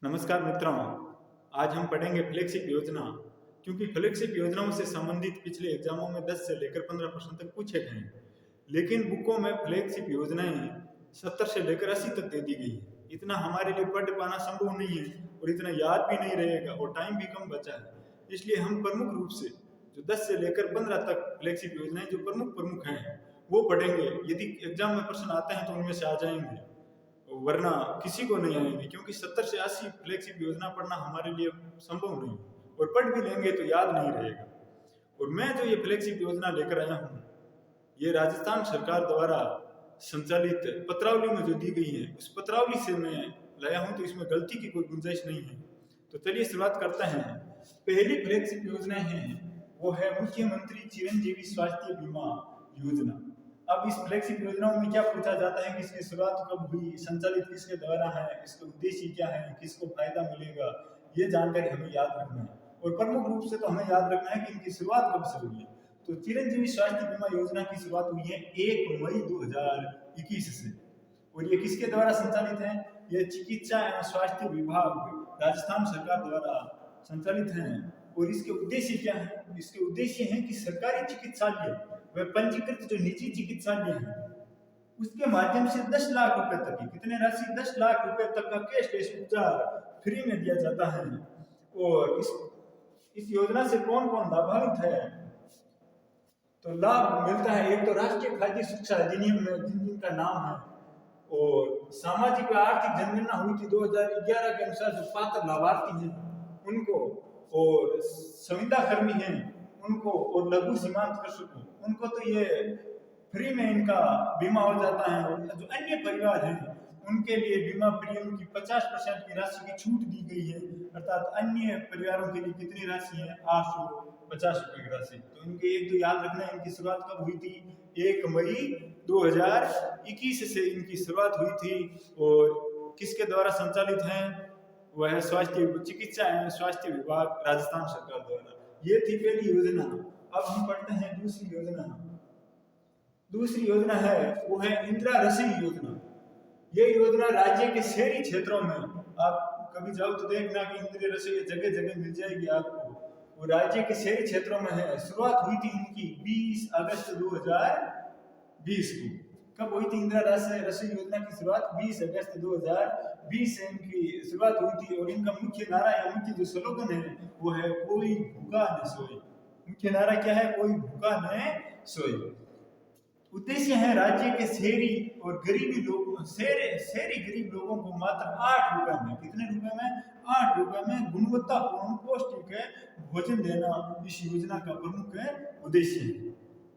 नमस्कार मित्रों। आज हम पढ़ेंगे फ्लैगशिप योजना। क्योंकि फ्लैगशिप योजनाओं से संबंधित पिछले एग्जामों में 10 से लेकर 15 प्रश्न तक पूछे गए हैं, लेकिन बुकों में फ्लैगशिप योजनाएं 70 से लेकर 80 तक दे दी गई है। इतना हमारे लिए पढ़ पाना संभव नहीं है और इतना याद भी नहीं रहेगा और टाइम भी कम बचा है। इसलिए हम प्रमुख रूप से जो 10 से लेकर 15 तक फ्लैगशिप योजनाएं जो प्रमुख हैं वो पढ़ेंगे। यदि एग्जाम में प्रश्न आते हैं तो उनमें से आ जाएंगे, वरना किसी को नहीं आएंगे, क्योंकि 70 से 80 फ्लैगशिप योजना पढ़ना हमारे लिए संभव नहीं है और पढ़ भी लेंगे तो याद नहीं रहेगा। और मैं जो ये फ्लैगशिप योजना लेकर आया हूँ, ये राजस्थान सरकार द्वारा संचालित पत्रावली में जो दी गई है उस पत्रावली से मैं लाया हूँ, तो इसमें गलती की कोई गुंजाइश नहीं है। तो चलिए शुरुआत करते हैं। पहली फ्लैगशिप योजना है वो है मुख्यमंत्री चिरंजीवी स्वास्थ्य बीमा योजना। अब इस फ्लैगशिप योजनाओं में क्या पूछा जाता है कि इसकी शुरुआत कब हुई, संचालित किसके द्वारा है, इसका उद्देश्य क्या है, किसको फायदा मिलेगा, ये जानकारी हमें याद रखना है। और प्रमुख रूप से तो हमें याद रखना है कि इनकी शुरुआत कब से हुई है। तो चिरंजीवी स्वास्थ्य बीमा योजना की शुरुआत हुई है 1 मई 2021 से। और ये किसके द्वारा संचालित है? ये चिकित्सा एवं स्वास्थ्य विभाग राजस्थान सरकार द्वारा संचालित है। और इसके उद्देश्य क्या है? इसके उद्देश्य है कि सरकारी चिकित्सालय व पंजीकृत जो निजी चिकित्सालय हैं उसके माध्यम से 10 लाख रुपए तक की कितने राशि 10 लाख रुपए तक का कैशलेस उपचार फ्री में दिया जाता है। और इस योजना से कौन कौन लाभान्वित है? तो लाभ मिलता है, एक तो राष्ट्रीय खाद्य सुरक्षा अधिनियम में जिनका नाम है, और सामाजिक व आर्थिक जनगणना हुई थी 2011 के अनुसार जो पात्र लाभार्थी हैं उनको, और संविदा कर्मी हैं उनको, और लघु सीमांत कृषक उनको तो ये फ्री में इनका बीमा हो जाता है। और जो अन्य परिवार हैं उनके लिए बीमा प्रीमियम की 50% की राशि की छूट दी गई है। अर्थात अन्य परिवारों के लिए कितनी राशि है? 850 रुपए की राशि। तो इनके एक तो याद रखना है, इनकी शुरुआत कब हुई थी? 1 मई 2021 से इनकी शुरुआत हुई थी। और किसके द्वारा संचालित है? वह स्वास्थ्य चिकित्सा एवं स्वास्थ्य विभाग राजस्थान सरकार द्वारा। ये थी पहली योजना। अब हम पढ़ते हैं दूसरी योजना। दूसरी योजना है वो है इंदिरा रसोई योजना। ये योजना राज्य के शहरी क्षेत्रों में, आप कभी जाओ तो देखना कि इंदिरा रसोई जगह जगह मिल जाएगी आपको। वो राज्य के शहरी क्षेत्रों में है। शुरुआत हुई थी इनकी 20 अगस्त 2020 को। कब हुई थी इंदिरा रसोई योजना की शुरुआत? 20 अगस्त 2020 से इनकी शुरुआत हुई थी। और इनका मुख्य नारा या मुख्य जो स्लोगन है वो है कोई भूखा न सोए। मुख्य नारा क्या है? कोई भूखा न सोए। उद्देश्य है राज्य के शहरी और गरीबी लोगों शहरी गरीब लोगों को मात्र 8 रुपए में, कितने रुपए में? 8 रुपए में गुणवत्तापूर्ण पौष्टिक भोजन देना इस योजना का प्रमुख उद्देश्य है।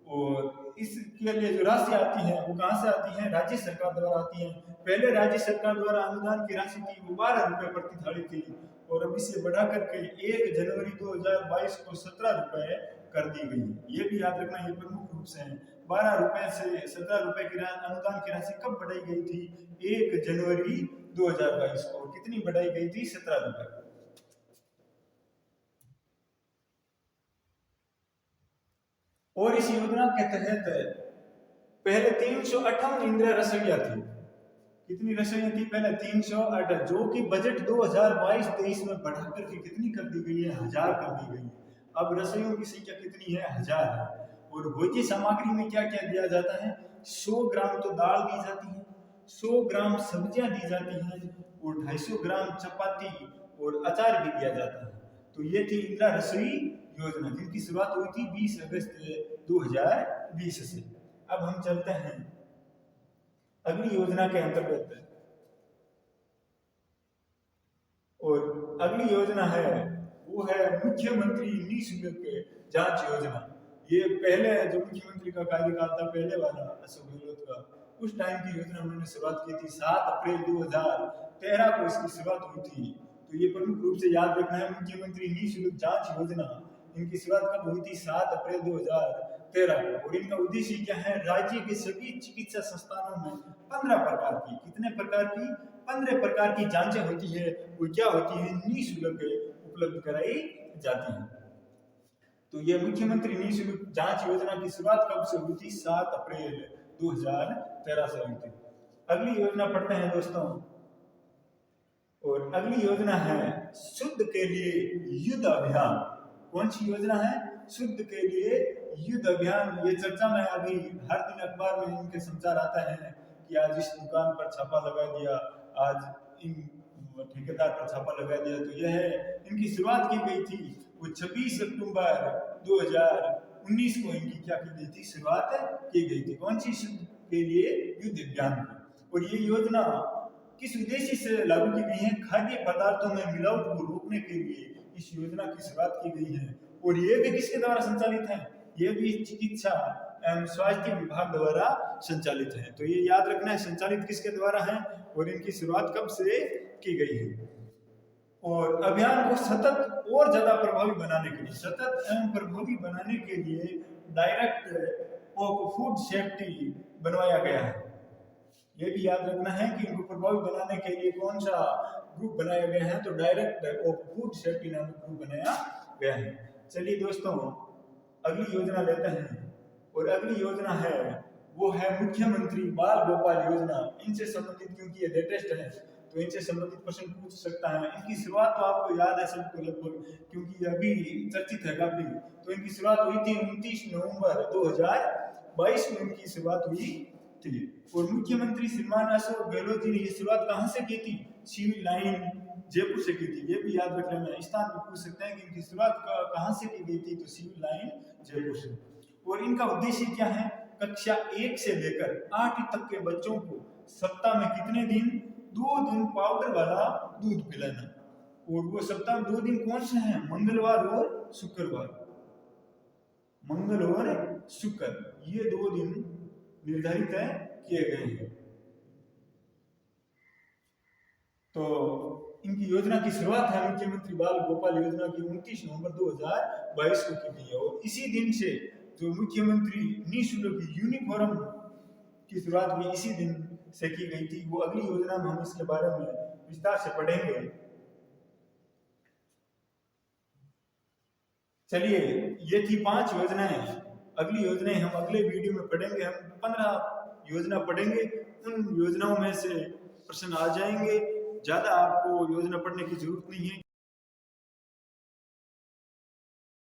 और इसके लिए जो राशि आती है वो कहाँ से आती है? राज्य सरकार द्वारा आती है। पहले राज्य सरकार द्वारा अनुदान की राशि थी वो 12 रुपए प्रति थाली थी, और अब इसे बढ़ा करके 1 जनवरी 2022 को 17 रुपए कर दी गई। ये भी याद रखना, ये प्रमुख रूप से है। 12 रुपए से 17 रुपए की अनुदान की राशि कब बढ़ाई गई थी? 1 जनवरी 2022 को। कितनी बढ़ाई गई थी? 17 रुपए। और इस योजना के तहत पहले 358 इंदिरा रसोइयां थी। कितनी रसोइयां थी पहले? 308, जो कि बजट 2022-23 में बढ़ाकर के कितनी कर दी गई है? 1000 कर दी गई है। अब रसोइयों की संख्या कितनी है? 1000 है। और भोज्य सामग्री में क्या क्या दिया जाता है? 100 ग्राम तो दाल दी जाती है, 100 ग्राम सब्जियां दी जाती हैं, और 250 ग्राम चपाती और अचार भी दिया जाता है। तो ये थी इंदिरा रसोई योजना, जिनकी शुरुआत हुई थी 20 अगस्त 2020 से। अब हम चलते हैं अगली योजना के अंतर्गत। और अगली योजना है वो है मुख्यमंत्री निःशुल्क जांच योजना। ये पहले जो मुख्यमंत्री का कार्यकाल था पहले वाला अशोक गहलोत का, उस टाइम की योजना उन्होंने शुरुआत की थी। 7 अप्रैल 2013 को इसकी शुरुआत हुई थी। तो ये प्रमुख रूप से याद रखना है, मुख्यमंत्री निःशुल्क जांच योजना। इनकी शुरुआत कब हुई थी? 7 अप्रैल 2013 को। और इनका उद्देश्य क्या है? राज्य के सभी चिकित्सा संस्थानों में 15 प्रकार की, कितने प्रकार की? 15 प्रकार की जांचें होती है। वो क्या होती है? निःशुल्क उपलब्ध कराई जाती है। तो ये मुख्यमंत्री निःशुल्क जांच योजना की शुरुआत कब से हुई थी? 7 अप्रैल 2013 से हुई थी। अगली योजना पढ़ते हैं दोस्तों। और अगली योजना है शुद्ध के लिए युद्ध अभियान। कौन सी योजना है? शुद्ध के लिए युद्ध अभियान। ये चर्चा में अभी हर दिन अखबार में इनके समाचार आता है कि आज इस दुकान पर छापा लगा दिया, आज इन ठेकेदार पर छापा लगा दिया। तो यह है, इनकी शुरुआत की गई थी वो 26 अक्टूबर 2019 को इनकी क्या की गई थी? शुरुआत की गई थी। कौन सी? शुद्ध के लिए युद्ध अभियान की। और ये योजना किस उद्देश्य से लागू की गई है? खाद्य पदार्थों में मिलावट को रोकने के लिए इस योजना की शुरुआत की गई है। और ये भी किसके द्वारा संचालित है? ये भी चिकित्सा एवं स्वास्थ्य विभाग द्वारा संचालित है। तो ये याद रखना है, संचालित किसके द्वारा है और इनकी शुरुआत कब से की गई है। और अभियान को सतत और ज्यादा प्रभावी बनाने के लिए, सतत एवं प्रभावी बनाने के लिए डायरेक्ट ऑफ फूड सेफ्टी बनवाया गया है। ये भी याद रखना है कि इनको प्रभावी बनाने के लिए कौन सा ग्रुप बनाया गया है? तो डायरेक्ट ऑफ फूड सेफ्टी नामक ग्रुप बनाया गया है। चलिए दोस्तों, अगली योजना लेते हैं। और अगली योजना है वो है मुख्यमंत्री बाल गोपाल योजना। इनसे संबंधित, क्योंकि ये लेटेस्ट है तो इनसे संबंधित प्रश्न पूछ सकता है। इनकी शुरुआत तो आपको याद है सबको लगभग, क्योंकि ये अभी चर्चित है काफी। तो इनकी शुरुआत हुई थी 29 नवंबर 2022 में इनकी शुरुआत हुई थी। और मुख्यमंत्री श्रीमान अशोक गहलोत जी ने ये शुरुआत कहाँ से की थी? सिविल लाइन जयपुर से की थी। ये भी याद रख लेना, स्थान भी पूछ सकते हैं कि इनकी शुरुआत कहाँ से की गई थी? तो सिविल लाइन जयपुर से। और इनका उद्देश्य क्या है? कक्षा 1 से लेकर 8 तक के बच्चों को सप्ताह में कितने दिन? 2 दिन पाउडर वाला दूध पिलाना। और वो सप्ताह में 2 दिन कौन से हैं? मंगलवार और शुक्रवार। मंगल और शुक्र, ये 2 दिन निर्धारित है किए गए हैं। तो इनकी योजना की शुरुआत है मुख्यमंत्री बाल गोपाल योजना की 29 नवंबर 2022 को की गई है। और इसी दिन से जो मुख्यमंत्री निःशुल्क यूनिफॉर्म की शुरुआत भी इसी दिन से की गई थी। वो अगली योजना में हम इसके बारे में विस्तार से पढ़ेंगे। चलिए, ये थी 5 योजनाएं। अगली योजनाएं हम अगले वीडियो में पढ़ेंगे। हम 15 योजना पढ़ेंगे। उन योजनाओं में से प्रश्न आ जाएंगे। ज्यादा आपको योजना पढ़ने की जरूरत नहीं है।